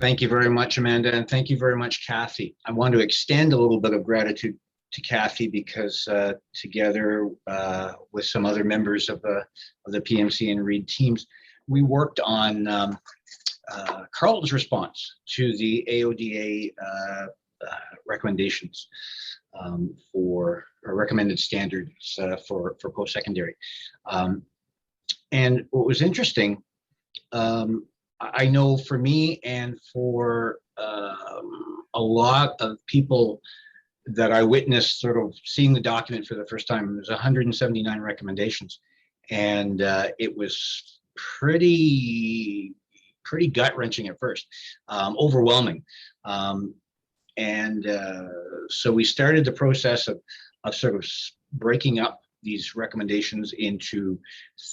Thank you very much, Amanda, and thank you very much, Kathy. I want to extend a little bit of gratitude to Kathy because together with some other members of the PMC and READ teams, we worked on Carleton's response to the AODA recommendations for recommended standards for post-secondary. And what was interesting, I know for me and for a lot of people that I witnessed sort of seeing the document for the first time, there's 179 recommendations, and it was pretty gut-wrenching at first, overwhelming. So we started the process of sort of breaking up these recommendations into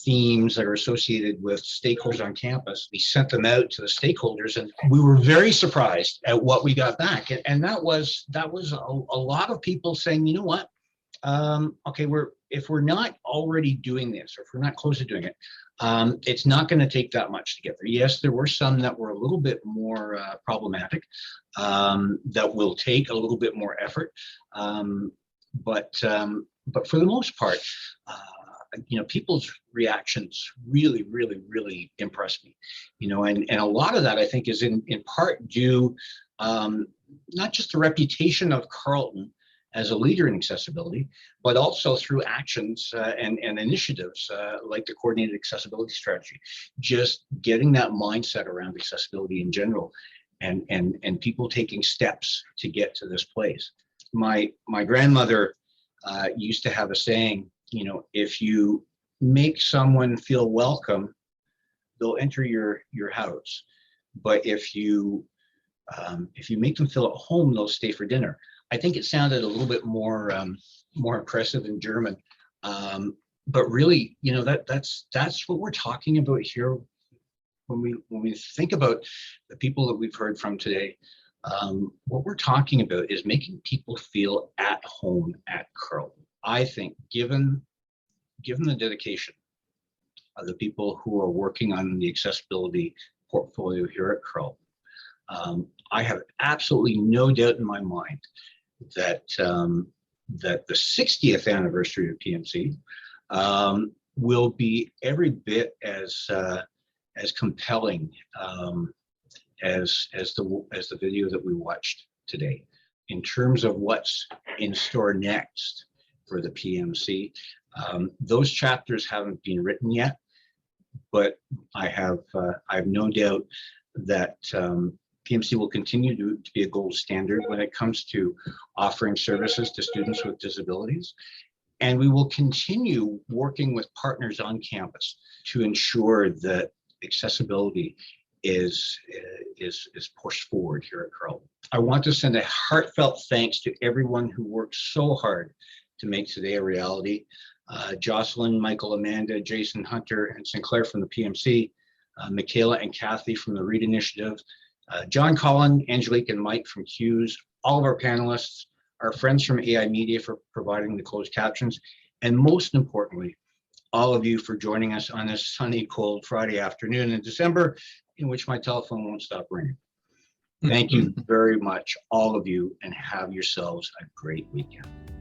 themes that are associated with stakeholders on campus. We sent them out to the stakeholders, and we were very surprised at what we got back. And that was a lot of people saying, you know what, okay, if we're not already doing this, or if we're not close to doing it, it's not going to take that much to get there. Yes, there were some that were a little bit more problematic, that will take a little bit more effort, but for the most part, people's reactions really impressed me, and a lot of that I think is in part due not just the reputation of Carleton as a leader in accessibility, but also through actions and initiatives like the coordinated accessibility strategy, just getting that mindset around accessibility in general, and people taking steps to get to this place. My grandmother used to have a saying, if you make someone feel welcome, they'll enter your house. But if you make them feel at home, they'll stay for dinner. I think it sounded a little bit more impressive in German, but really, that's what we're talking about here when we think about the people that we've heard from today. What we're talking about is making people feel at home at Carleton. I think, given the dedication of the people who are working on the accessibility portfolio here at Carleton, I have absolutely no doubt in my mind that the 60th anniversary of PMC will be every bit as compelling as the video that we watched today, in terms of what's in store next for the PMC. Those chapters haven't been written yet, but I have no doubt that PMC will continue to be a gold standard when it comes to offering services to students with disabilities. And we will continue working with partners on campus to ensure that accessibility is pushed forward here at Carleton. I want to send a heartfelt thanks to everyone who worked so hard to make today a reality. Jocelyn, Michael, Amanda, Jason, Hunter, and Sinclair from the PMC, Michaela and Kathy from the READ Initiative, John, Colin, Angelique, and Mike from CUES, all of our panelists, our friends from AI Media for providing the closed captions, and most importantly, all of you for joining us on this sunny, cold Friday afternoon in December, in which my telephone won't stop ringing. Thank you very much, all of you, and have yourselves a great weekend.